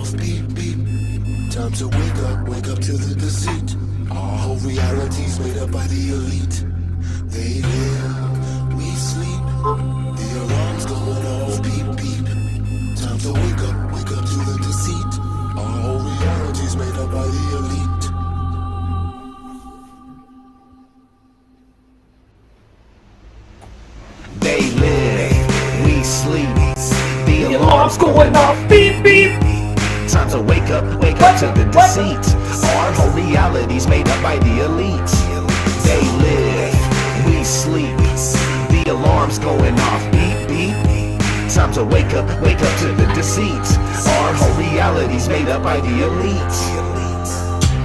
off. Beep, beep. Time to wake up to the deceit. Our whole reality's made up by the elite. They live, we sleep. The alarm's going off. Beep, beep. Time to wake up to the deceit. Our whole reality's made up by the elite. They live, we sleep. The alarm's going off. Beep, beep. Time to wake up to the deceit. Our whole reality's made up by the elite. They live, we sleep. The alarm's going off. Beep, beep. Time to wake up to the deceit. Our whole reality's made up by the elite.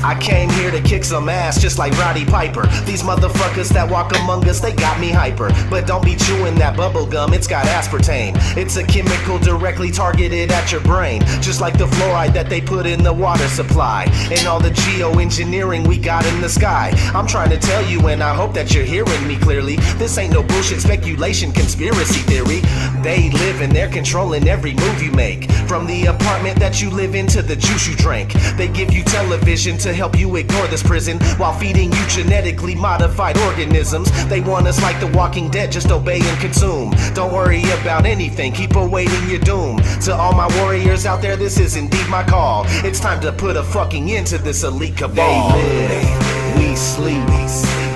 I came here to kick some ass just like Roddy Piper. These motherfuckers that walk among us, they got me hyper. But don't be chewing that bubble gum, it's got aspartame. It's a chemical directly targeted at your brain, just like the fluoride that they put in the water supply, and all the geoengineering we got in the sky. I'm trying to tell you, and I hope that you're hearing me clearly. This ain't no bullshit speculation, conspiracy theory. They live and they're controlling every move you make, from the apartment that you live in to the juice you drink. They give you television to help you ignore this prison, while feeding you genetically modified organisms. They want us like the Walking Dead, just obey and consume. Don't worry about anything, keep awaiting your doom. To all my warriors out there, this is indeed my call. It's time to put a fucking end to this elite cabal. They live, we sleep.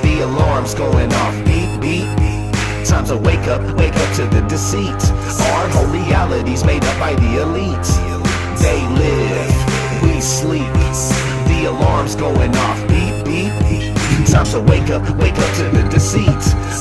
The alarm's going off. Beep, beep. Time to wake up to the deceit. Our whole reality's made up by the elite. They live, we sleep. The alarm's going off. Beep, beep. Time to wake up to the deceit.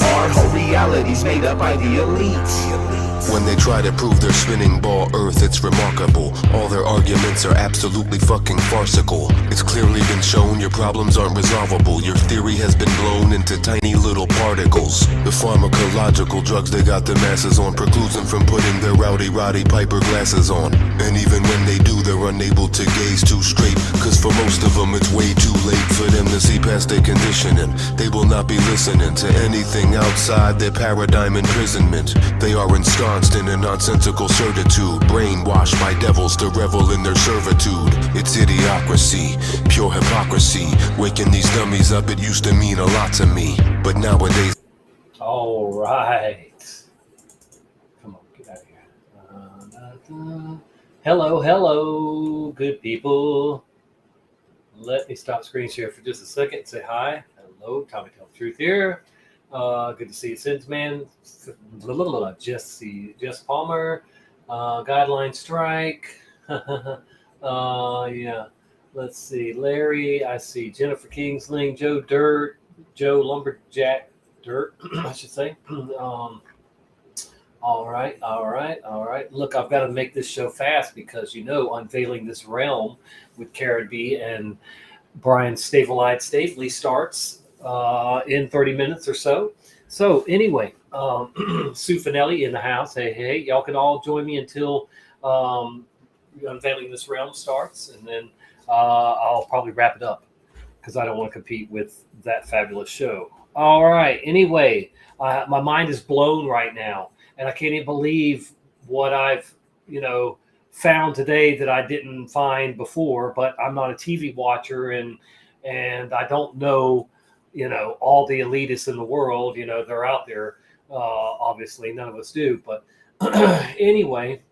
Our whole reality's made up by the elite. When they try to prove their spinning ball Earth, it's remarkable. All their arguments are absolutely fucking farcical. It's clearly been shown your problems aren't resolvable. Your theory has been blown into tiny little particles. The pharmacological drugs they got the masses on precludes them from putting their rowdy Roddy Piper glasses on. And even when they do, they're unable to gaze too straight, cause for most of them it's way too late for them to see past their conditioning. They will not be listening to anything outside their paradigm imprisonment. They are ensconced in a nonsensical certitude, brainwashed by devils to revel in their servitude. It's idiocracy, pure hypocrisy. Waking these dummies up, it used to mean a lot to me, but nowadays. All right. Come on, get out of here. Hello, good people. Let me stop screen share for just a second. Say hi. Hello, Tommy Tell the Truth here. Good to see you, Sinsman. Jess Palmer. Guideline Strike. Yeah. Let's see. Larry. I see Jennifer Kingsling. Joe Lumberjack Dirt, I should say. All right. Look, I've got to make this show fast because, Unveiling This Realm with Karen B and Brian Staveley starts in 30 minutes or so. So anyway, Sue Finelli in the house. Hey, y'all can all join me until Unveiling This Realm starts, and then I'll probably wrap it up because I don't want to compete with that fabulous show. All right. Anyway, my mind is blown right now, and I can't even believe what I've, found today that I didn't find before. But I'm not a TV watcher, and I don't know, all the elitists in the world. They're out there. Obviously, none of us do. But anyway,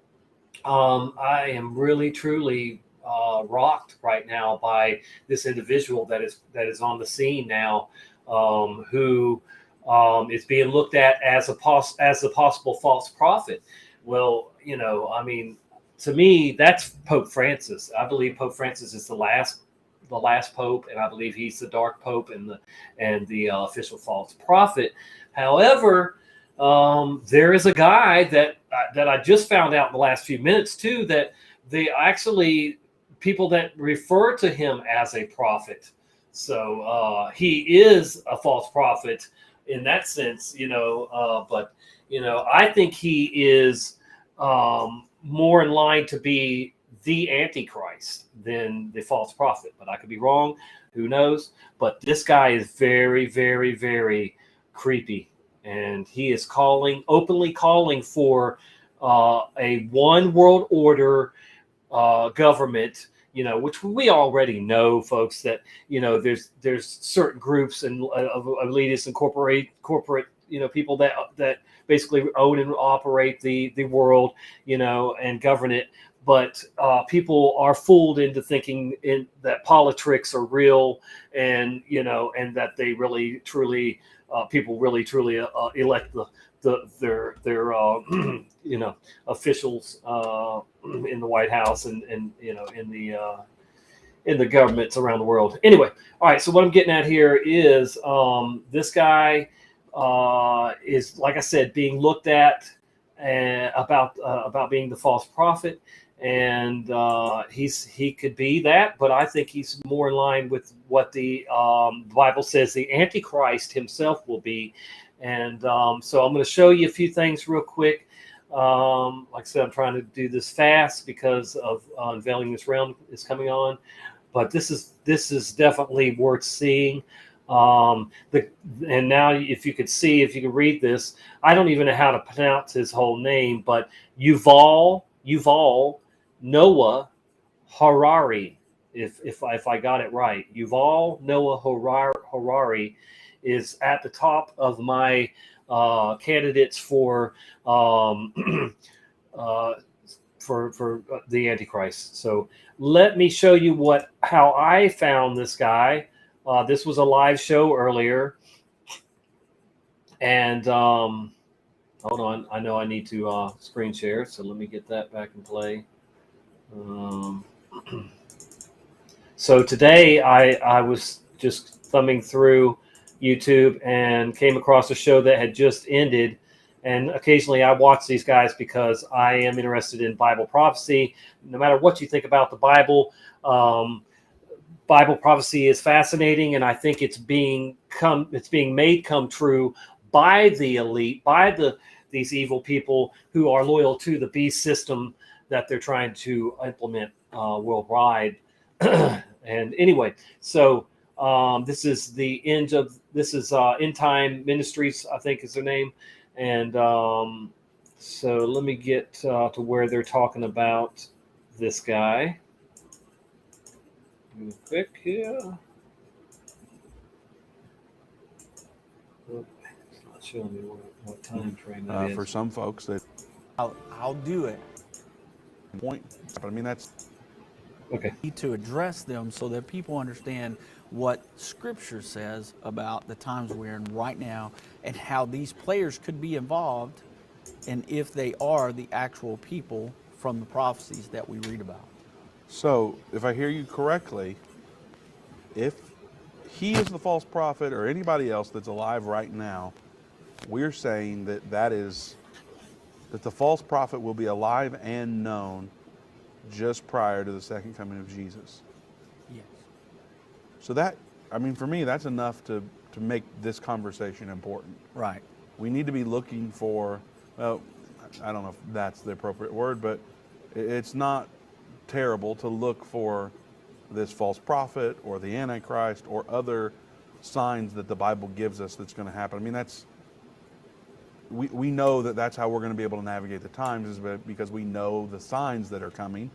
I am really, truly rocked right now by this individual that is on the scene now. Who is being looked at as a possible false prophet. Well, to me, that's Pope Francis. I believe Pope Francis is the last pope, and I believe he's the dark pope and the official false prophet. However, there is a guy that I just found out in the last few minutes too, that they actually people that refer to him as a prophet. So he is a false prophet in that sense, but I think he is more in line to be the Antichrist than the false prophet. But I could be wrong. Who knows? But this guy is very, very, very creepy. And he is openly calling for a one world order government, which we already know, folks, that there's certain groups and of elitists and corporate people that basically own and operate the world, and govern it. But people are fooled into thinking that politics are real, and and that they really truly people really truly elect their officials in the White House and in the governments around the world. Anyway, all right. So what I'm getting at here is this guy is, like I said, being looked at about being the false prophet, and he could be that, but I think he's more in line with what the Bible says the Antichrist himself will be. And so I'm going to show you a few things real quick. Like I said, I'm trying to do this fast because of unveiling this realm is coming on, but this is definitely worth seeing. And now, if you could read this, I don't even know how to pronounce his whole name, but Yuval Noah Harari, if I got it right, Yuval Noah Harari is at the top of my candidates for the Antichrist. So let me show you how I found this guy. This was a live show earlier, and hold on, I know I need to screen share, so let me get that back in play. So today I was just thumbing through YouTube and came across a show that had just ended. And occasionally I watch these guys because I am interested in Bible prophecy. No matter what you think about the Bible, Bible prophecy is fascinating, and I think it's being made come true by the elite, by these evil people who are loyal to the beast system that they're trying to implement worldwide. And anyway, so this is End Time Ministries, I think is their name. And so let me get to where they're talking about this guy. Real quick here. Oh, it's not showing me what time frame that is. For some folks, I'll do it. Point. I mean, that's Okay. To address them so that people understand what Scripture says about the times we're in right now and how these players could be involved, and if they are the actual people from the prophecies that we read about. so. If I hear you correctly, if he is the false prophet or anybody else that's alive right now, we're saying that the false prophet will be alive and known just prior to the second coming of Jesus. Yes. So that, I mean, for me, that's enough to make this conversation important. Right. We need to be looking for, well, I don't know if that's the appropriate word, but it's not terrible to look for this false prophet or the Antichrist or other signs that the Bible gives us that's going to happen. I mean, we know that's how we're going to be able to navigate the times, is because we know the signs that are coming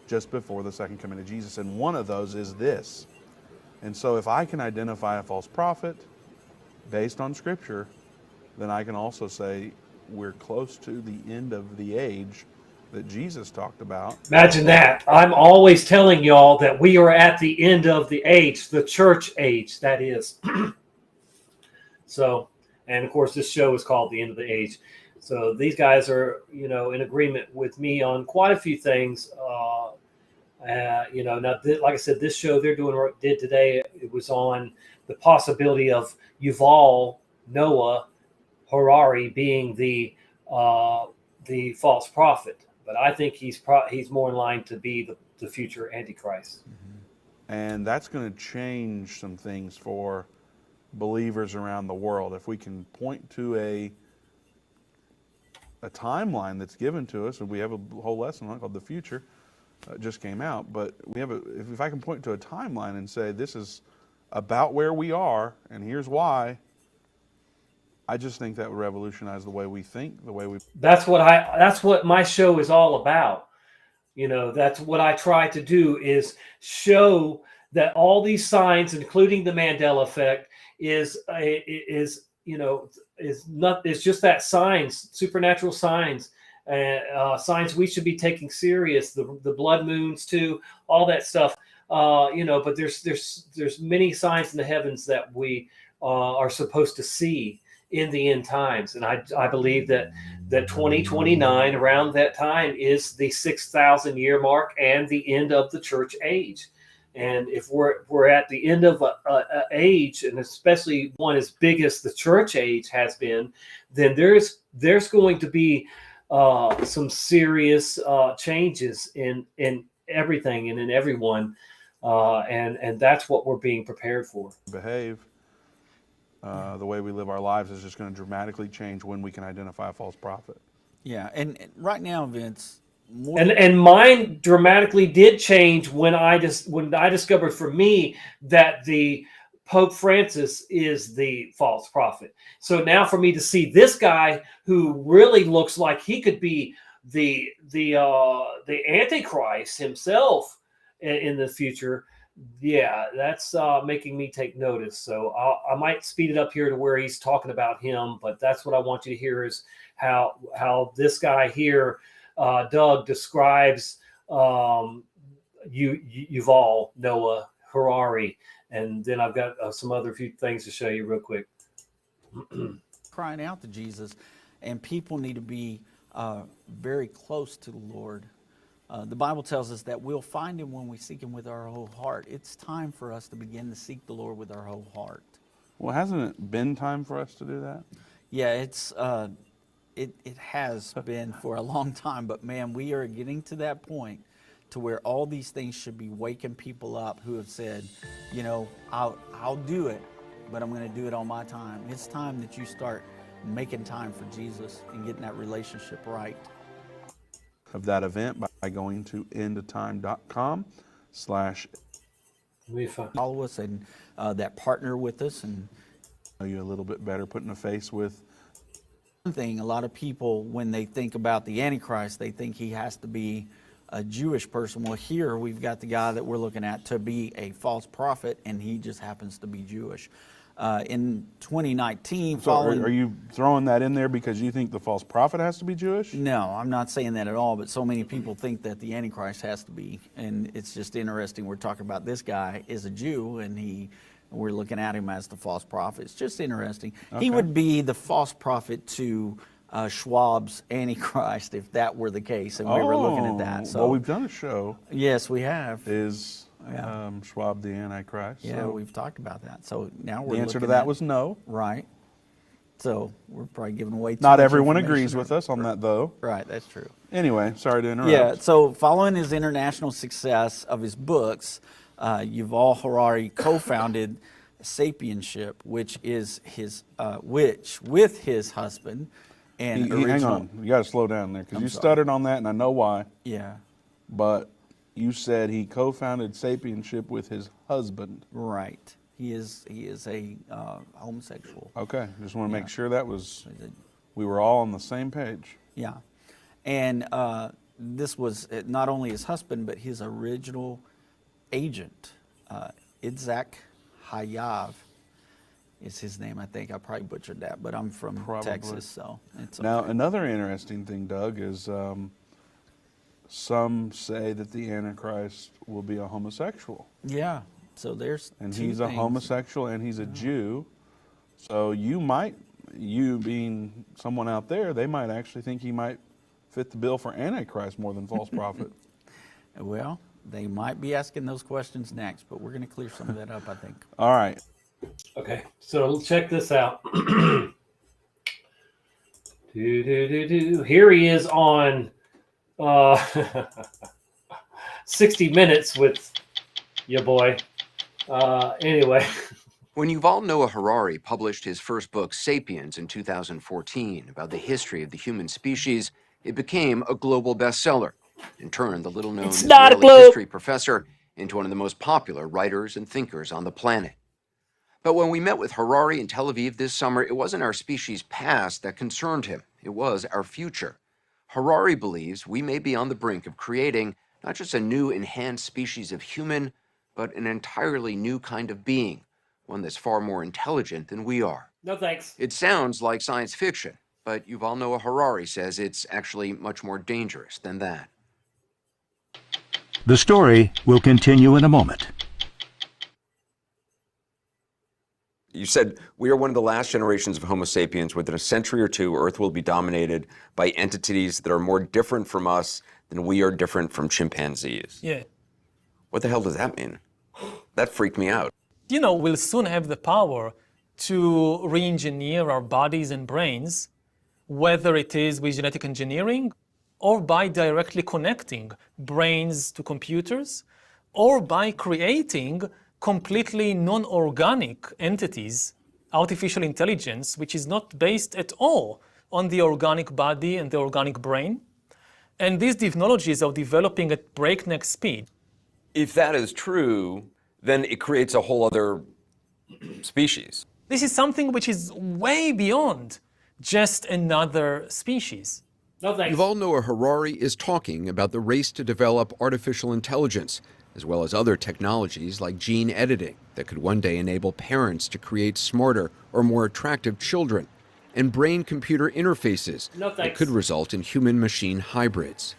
just before the second coming of Jesus. And one of those is this. And so if I can identify a false prophet based on Scripture, then I can also say we're close to the end of the age that Jesus talked about. Imagine that. I'm always telling y'all that we are at the end of the age, the church age, that is. So, and of course, this show is called The End of the Age. So these guys are, in agreement with me on quite a few things. Now, like I said, this show did today, it was on the possibility of Yuval Noah Harari being the false prophet. But I think he's more in line to be the future Antichrist. And that's going to change some things for believers around the world. If we can point to a timeline that's given to us, and we have a whole lesson on it called The Future, just came out, but we have if I can point to a timeline and say this is about where we are and here's why, I just think that would revolutionize the way we think, the way we. That's what my show is all about. That's what I try to do, is show that all these signs, including the Mandela effect, is just that signs, supernatural signs, signs we should be taking serious. The blood moons too, all that stuff. But there's many signs in the heavens that we are supposed to see in the end times, and I believe that 2029, around that time, is the 6,000 year mark and the end of the church age. And if we're at the end of a age, and especially one as big as the church age has been, then there's going to be some serious changes in everything and in everyone, and that's what we're being prepared for. Behave. The way we live our lives is just going to dramatically change when we can identify a false prophet. Yeah, and right now, Vince, and mine dramatically did change when I discovered for me that the Pope Francis is the false prophet. So now for me to see this guy who really looks like he could be the Antichrist himself in the future, yeah, that's making me take notice. So I might speed it up here to where he's talking about him, but that's what I want you to hear, is how this guy here, Doug, describes Yuval Noah Harari. And then I've got some other few things to show you real quick. crying out to Jesus, and people need to be very close to the Lord. The Bible tells us that we'll find him when we seek him with our whole heart. It's time for us to begin to seek the Lord with our whole heart. Well, hasn't it been time for us to do that? Yeah, it has been for a long time, but man, we are getting to that point to where all these things should be waking people up who have said, I'll do it, but I'm going to do it on my time. It's time that you start making time for Jesus and getting that relationship right. Of that event by going to endtime.com/ follow us and that partner with us, and know you a little bit better, putting a face with. one thing, a lot of people, when they think about the Antichrist, they think he has to be a Jewish person. Well, here we've got the guy that we're looking at to be a false prophet, and he just happens to be Jewish. In 2019, So are you throwing that in there because you think the false prophet has to be Jewish? No, I'm not saying that at all, but so many people think that the Antichrist has to be, and it's just interesting. We're talking about this guy is a Jew, and we're looking at him as the false prophet. It's just interesting. Okay. He would be the false prophet to Schwab's Antichrist if that were the case, and we were looking at that. So, well, we've done a show. Yes, we have. Is Schwab the Antichrist? Yeah, so we've talked about that. So now we're the answer to looking that at, was no. right. So we're probably giving away too Not much everyone information. agrees with us on that, though. Right, that's true. Anyway, sorry to interrupt. Yeah, so following his international success of his books, Yuval Harari co-founded Sapienship, which is with his husband and Hang on, you got to slow down there because you stuttered on that, and I know why. Yeah, But you said he co-founded Sapienship with his husband. right. He is a homosexual. Okay, just want to make sure that we were all on the same page. Yeah, and this was not only his husband, but his original agent, Itzhak Hayav is his name. I think I probably butchered that, but I'm from Texas, so it's okay. Now, another interesting thing, Doug, is some say that the Antichrist will be a homosexual. Yeah, so there's And two he's a things. homosexual and he's a Jew. So you being someone out there, they might actually think he might fit the bill for Antichrist more than false prophet. Well, they might be asking those questions next, but we're going to clear some of that up, I think. All right. Okay, so check this out. Here he is on 60 Minutes with your boy. Anyway. When Yuval Noah Harari published his first book, Sapiens, in 2014, about the history of the human species, it became a global bestseller and turned the little-known Israeli history professor into one of the most popular writers and thinkers on the planet. But when we met with Harari in Tel Aviv this summer, it wasn't our species' past that concerned him. It was our future. Harari believes we may be on the brink of creating not just a new enhanced species of human, but an entirely new kind of being, one that's far more intelligent than we are. No thanks. It sounds like science fiction, but Yuval Noah Harari says it's actually much more dangerous than that. The story will continue in a moment. You said we are one of the last generations of Homo sapiens. Within a century or two, Earth will be dominated by entities that are more different from us than we are different from chimpanzees. Yeah. What the hell does that mean? That freaked me out. You know, we'll soon have the power to re-engineer our bodies and brains, whether it is with genetic engineering or by directly connecting brains to computers or by creating completely non-organic entities, artificial intelligence, which is not based at all on the organic body and the organic brain. And these technologies are developing at breakneck speed. If that is true, then it creates a whole other species. This is something which is way beyond just another species. No thanks. Yuval Noah Harari is talking about the race to develop artificial intelligence, as well as other technologies like gene editing that could one day enable parents to create smarter or more attractive children, and brain-computer interfaces that could result in human-machine hybrids.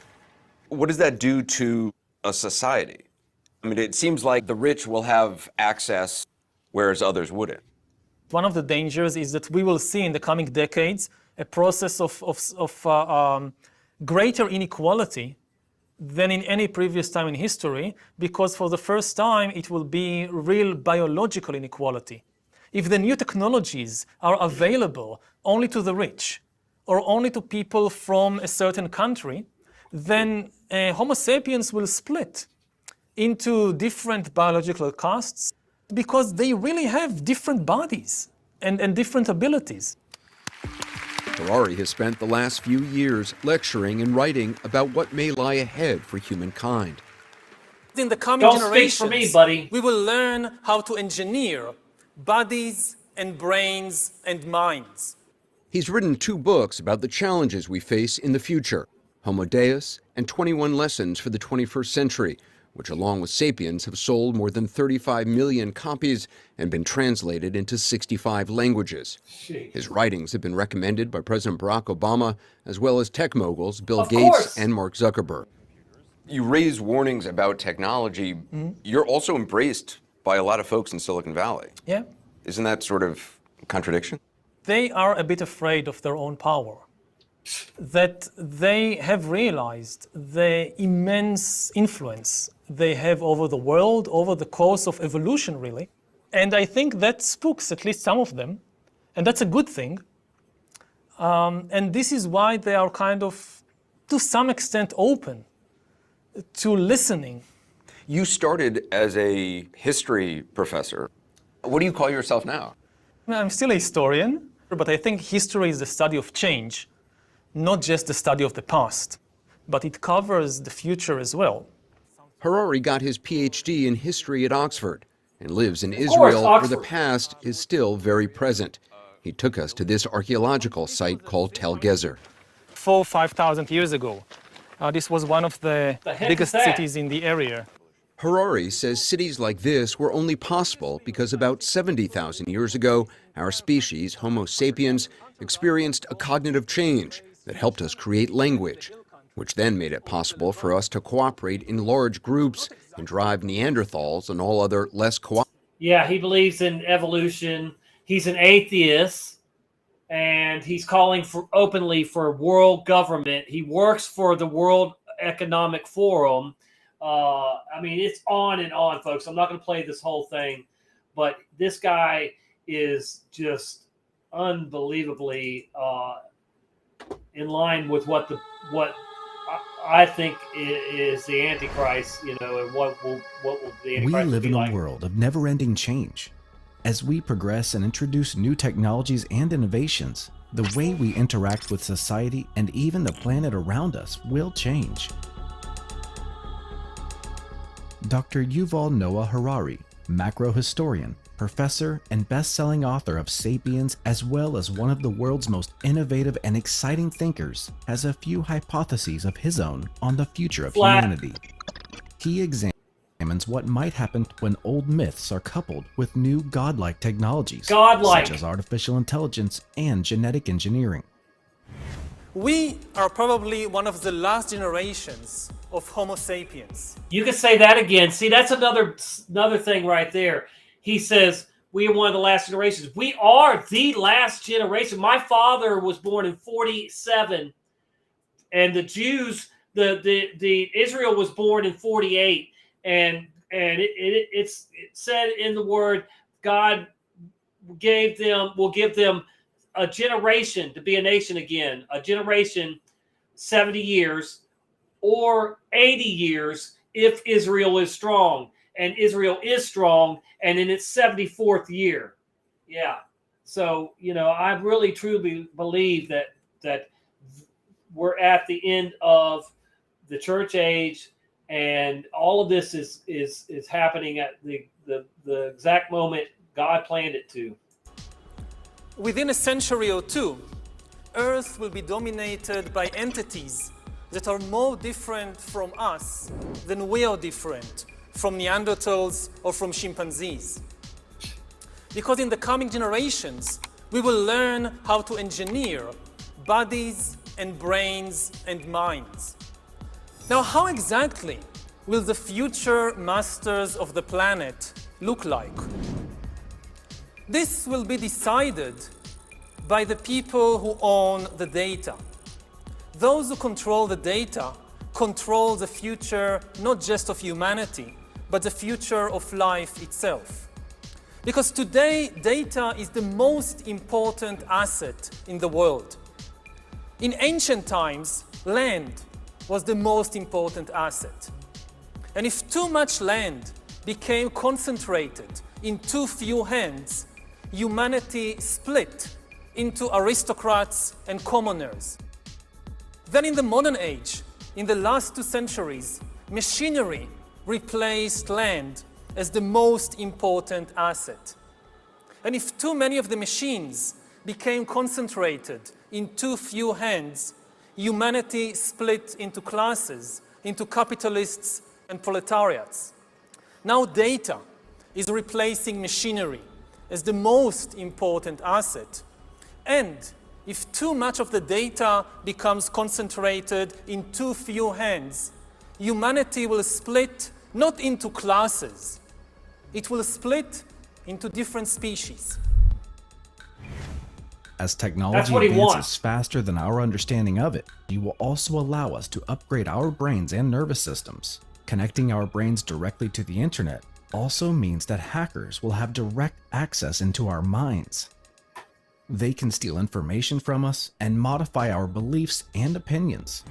What does that do to a society? I mean, it seems like the rich will have access, whereas others wouldn't. One of the dangers is that we will see in the coming decades a process of greater inequality than in any previous time in history, because for the first time it will be real biological inequality. If the new technologies are available only to the rich or only to people from a certain country, then Homo sapiens will split into different biological castes because they really have different bodies and different abilities. Harari has spent the last few years lecturing and writing about what may lie ahead for humankind. In the coming Don't speak generations, for me, buddy. we will learn how to engineer bodies and brains and minds. He's written 2 books about the challenges we face in the future, Homo Deus and 21 Lessons for the 21st Century, which along with Sapiens have sold more than 35 million copies and been translated into 65 languages. His writings have been recommended by President Barack Obama, as well as tech moguls Bill Gates and Mark Zuckerberg. You raise warnings about technology. You're also embraced by a lot of folks in Silicon Valley. Yeah. Isn't that sort of a contradiction? They are a bit afraid of their own power, that they have realized the immense influence they have over the world, over the course of evolution, really. And I think that spooks at least some of them, and that's a good thing. And this is why they are kind of, to some extent, open to listening. You started as a history professor. What do you call yourself now? I'm still a historian, but I think history is the study of change, not just the study of the past, but it covers the future as well. Harari got his PhD in history at Oxford and lives in Israel, where the past is still very present. He took us to this archaeological site called Tel Gezer. 4,000 or 5,000 years ago, this was one of the biggest cities in the area. Harari says cities like this were only possible because about 70,000 years ago, our species, Homo sapiens, experienced a cognitive change that helped us create language, which then made it possible for us to cooperate in large groups and drive Neanderthals and all other less cooperative. Yeah, he believes in evolution. He's an atheist, and he's calling for openly for world government. He works for the World Economic Forum. I mean, it's on and on, folks. I'm not going to play this whole thing, but this guy is just unbelievably in line with what I think is the Antichrist, you know, and what will the Antichrist We live be in a like. world of never-ending change. As we progress and introduce new technologies and innovations, the way we interact with society and even the planet around us will change. Dr. Yuval Noah Harari, macro historian, professor and best-selling author of Sapiens, as well as one of the world's most innovative and exciting thinkers, has a few hypotheses of his own on the future of humanity. He examines what might happen when old myths are coupled with new godlike technologies, such as artificial intelligence and genetic engineering. We are probably one of the last generations of Homo sapiens. You can say that again. See, that's another thing right there. He says we are one of the last generations. We are the last generation. My father was born in 47, and the Jews, the Israel was born in 48, and it's said in the word, God will give them a generation to be a nation again, a generation, 70 years or 80 years if Israel is strong. And Israel is strong and in its 74th year. Yeah. So, I really truly believe that we're at the end of the church age, and all of this is happening at the exact moment God planned it to. Within a century or two, Earth will be dominated by entities that are more different from us than we are different from Neanderthals or from chimpanzees. Because in the coming generations, we will learn how to engineer bodies and brains and minds. Now, how exactly will the future masters of the planet look like? This will be decided by the people who own the data. Those who control the data control the future not just of humanity, but the future of life itself. Because today, data is the most important asset in the world. In ancient times, land was the most important asset. And if too much land became concentrated in too few hands, humanity split into aristocrats and commoners. Then in the modern age, in the last 2 centuries, machinery replaced land as the most important asset. And if too many of the machines became concentrated in too few hands, humanity split into classes, into capitalists and proletariats. Now data is replacing machinery as the most important asset. And if too much of the data becomes concentrated in too few hands, humanity will split not into classes, it will split into different species. As technology advances faster than our understanding of it, it will also allow us to upgrade our brains and nervous systems. Connecting our brains directly to the internet also means that hackers will have direct access into our minds. They can steal information from us and modify our beliefs and opinions.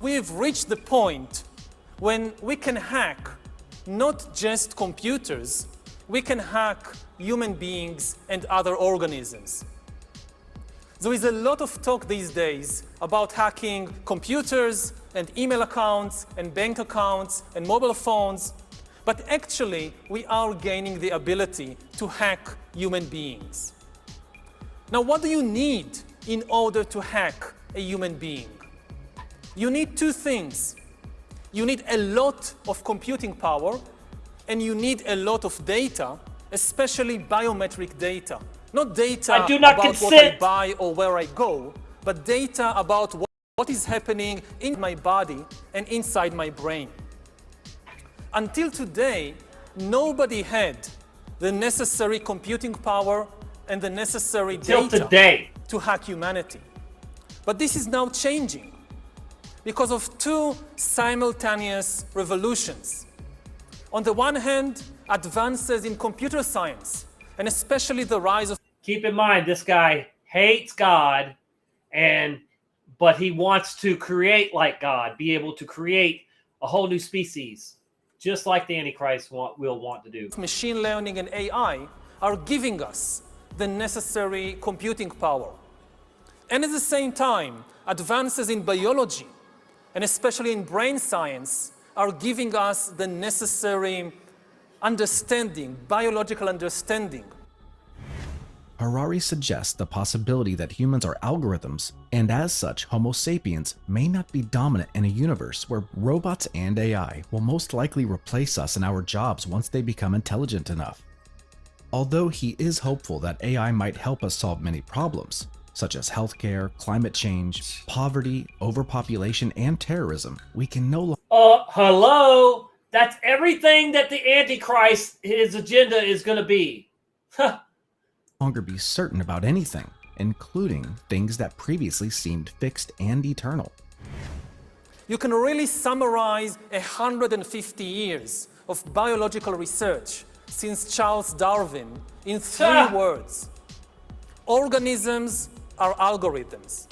We have reached the point when we can hack not just computers, we can hack human beings and other organisms. There is a lot of talk these days about hacking computers and email accounts and bank accounts and mobile phones, but actually we are gaining the ability to hack human beings. Now, what do you need in order to hack a human being? You need 2 things. You need a lot of computing power, and you need a lot of data, especially biometric data. Not data about what I buy or where I go, but data about what is happening in my body and inside my brain. Until today, nobody had the necessary computing power and the necessary data to hack humanity. But this is now changing because of 2 simultaneous revolutions. On the one hand, advances in computer science, and especially the rise of... Keep in mind, this guy hates God, but he wants to create like God, be able to create a whole new species, just like the Antichrist will want to do. Machine learning and AI are giving us the necessary computing power. And at the same time, advances in biology, and especially in brain science, are giving us the necessary understanding, biological understanding. Harari suggests the possibility that humans are algorithms, and as such, Homo sapiens may not be dominant in a universe where robots and AI will most likely replace us in our jobs once they become intelligent enough. Although he is hopeful that AI might help us solve many problems, such as healthcare, climate change, poverty, overpopulation, and terrorism, we can no longer Hello? That's everything that the Antichrist, his agenda is going to be. be certain about anything, including things that previously seemed fixed and eternal. You can really summarize 150 years of biological research since Charles Darwin in 3 words. Organisms are algorithms.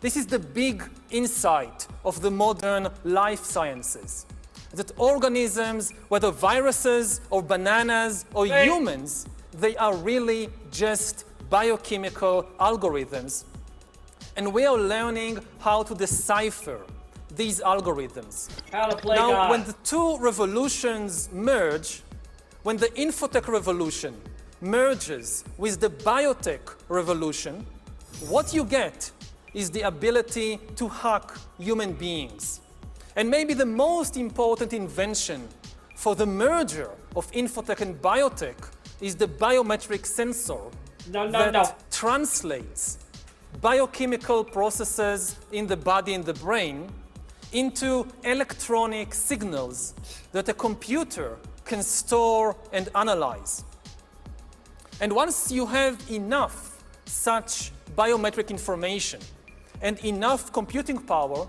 This is the big insight of the modern life sciences. That organisms, whether viruses or bananas or humans, they are really just biochemical algorithms. And we are learning how to decipher these algorithms. How to play now, God. when the two revolutions merge, when the infotech revolution merges with the biotech revolution, what you get is the ability to hack human beings. And maybe the most important invention for the merger of infotech and biotech is the biometric sensor that translates biochemical processes in the body and the brain into electronic signals that a computer can store and analyze. And once you have enough such biometric information and enough computing power,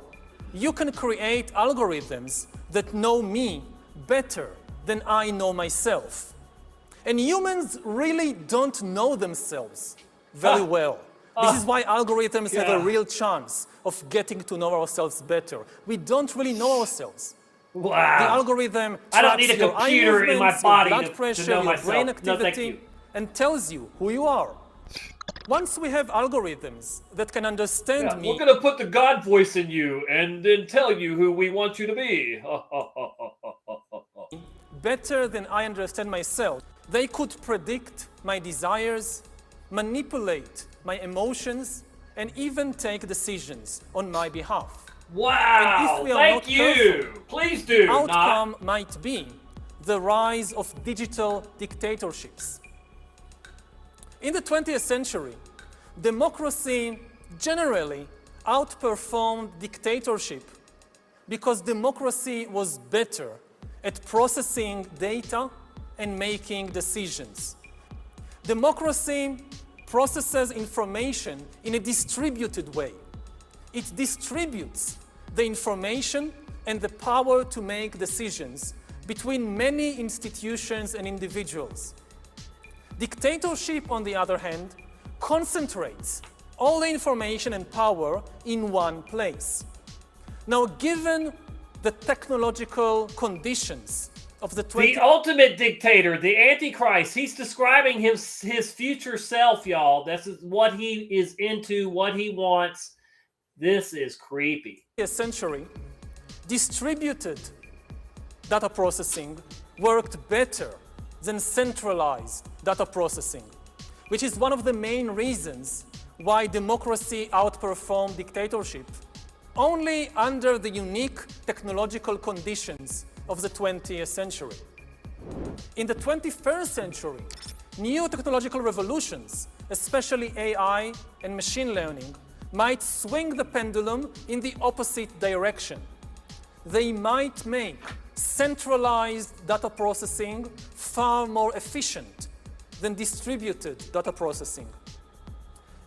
you can create algorithms that know me better than I know myself. And humans really don't know themselves very well. This is why algorithms have a real chance of getting to know ourselves better. We don't really know ourselves. Wow. The algorithm I don't tracks need a your eye computer in my movements, body your to blood pressure, know your myself. brain No, thank activity, you. and tells you who you are. Once we have algorithms that can understand me, We're going to put the God voice in you and then tell you who we want you to be. better than I understand myself, they could predict my desires, manipulate my emotions, and even take decisions on my behalf. Wow. And if we are Thank not you. careful, Please do. the outcome might be the rise of digital dictatorships. In the 20th century, democracy generally outperformed dictatorship because democracy was better at processing data and making decisions. Democracy processes information in a distributed way. It distributes the information and the power to make decisions between many institutions and individuals. Dictatorship, on the other hand, concentrates all the information and power in one place. Now, given the technological conditions of the 20th The ultimate dictator, the Antichrist, he's describing his future self, y'all. This is what he is into, what he wants. This is creepy. century, distributed data processing worked better than centralized data processing, which is one of the main reasons why democracy outperformed dictatorship only under the unique technological conditions of the 20th century. In the 21st century, new technological revolutions, especially AI and machine learning, might swing the pendulum in the opposite direction. They might make centralized data processing far more efficient than distributed data processing.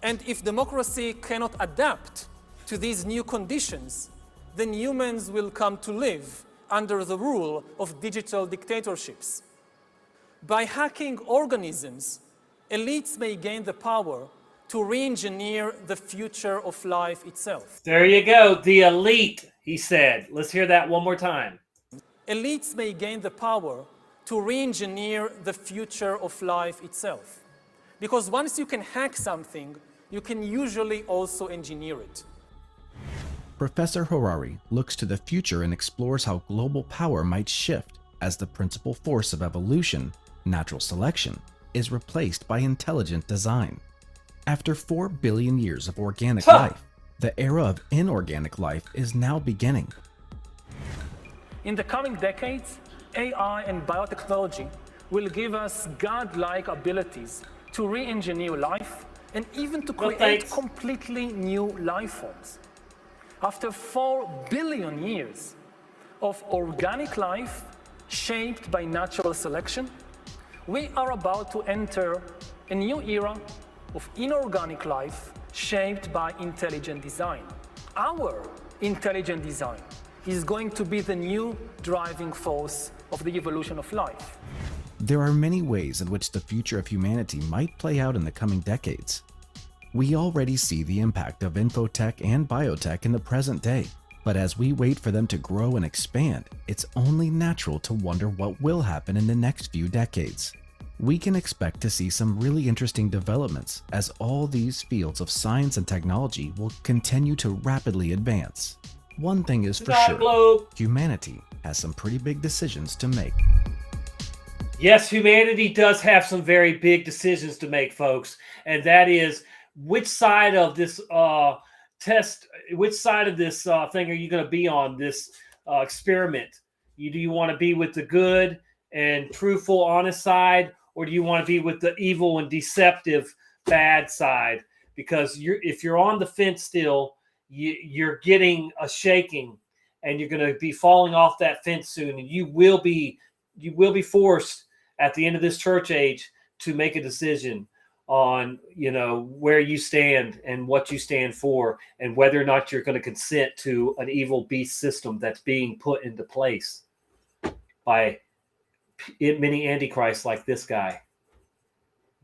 And if democracy cannot adapt to these new conditions, then humans will come to live under the rule of digital dictatorships. By hacking organisms, elites may gain the power to re-engineer the future of life itself. There you go. The elite, he said. Let's hear that one more time. Elites may gain the power to re-engineer the future of life itself. Because once you can hack something, you can usually also engineer it. Professor Harari looks to the future and explores how global power might shift as the principal force of evolution, natural selection, is replaced by intelligent design. After 4 billion years of organic life, the era of inorganic life is now beginning. In the coming decades, AI and biotechnology will give us godlike abilities to re-engineer life and even to create completely new life forms. After 4 billion years of organic life shaped by natural selection, we are about to enter a new era of inorganic life shaped by intelligent design. Our intelligent design is going to be the new driving force of the evolution of life. There are many ways in which the future of humanity might play out in the coming decades. We already see the impact of infotech and biotech in the present day, but as we wait for them to grow and expand, it's only natural to wonder what will happen in the next few decades. We can expect to see some really interesting developments as all these fields of science and technology will continue to rapidly advance. One thing is for sure, humanity has some pretty big decisions to make. Yes, humanity does have some very big decisions to make, folks, and that is which side of this which side of this thing are you going to be on, this experiment? Do you want to be with the good and truthful, honest side, or do you want to be with the evil and deceptive, bad side? Because if you're on the fence still, you're getting a shaking, and you're going to be falling off that fence soon, and you will be forced at the end of this church age to make a decision on, where you stand and what you stand for, and whether or not you're going to consent to an evil beast system that's being put into place by many antichrists like this guy.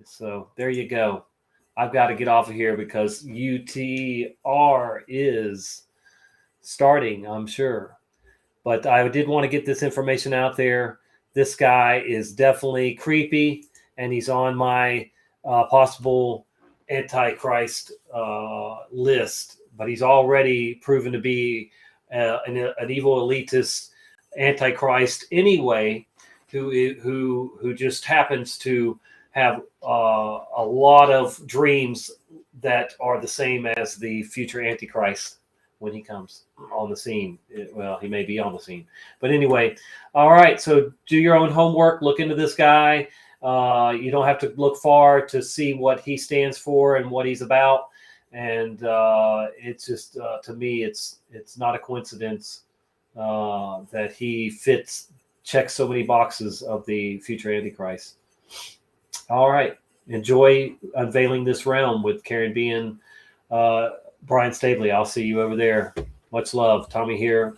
So there you go. I've got to get off of here because UTR is starting, I'm sure. But I did want to get this information out there. This guy is definitely creepy, and he's on my possible antichrist list. But he's already proven to be an evil elitist antichrist anyway, who just happens to have a lot of dreams that are the same as the future antichrist when he comes on the scene. Well, he may be on the scene, but anyway. All right, so do your own homework, look into this guy. You don't have to look far to see what he stands for and what he's about, and it's just to me it's not a coincidence that he checks so many boxes of the future antichrist. All right, enjoy unveiling this realm with Karen B and Brian Stabley. I'll see you over there. Much love. Tommy here.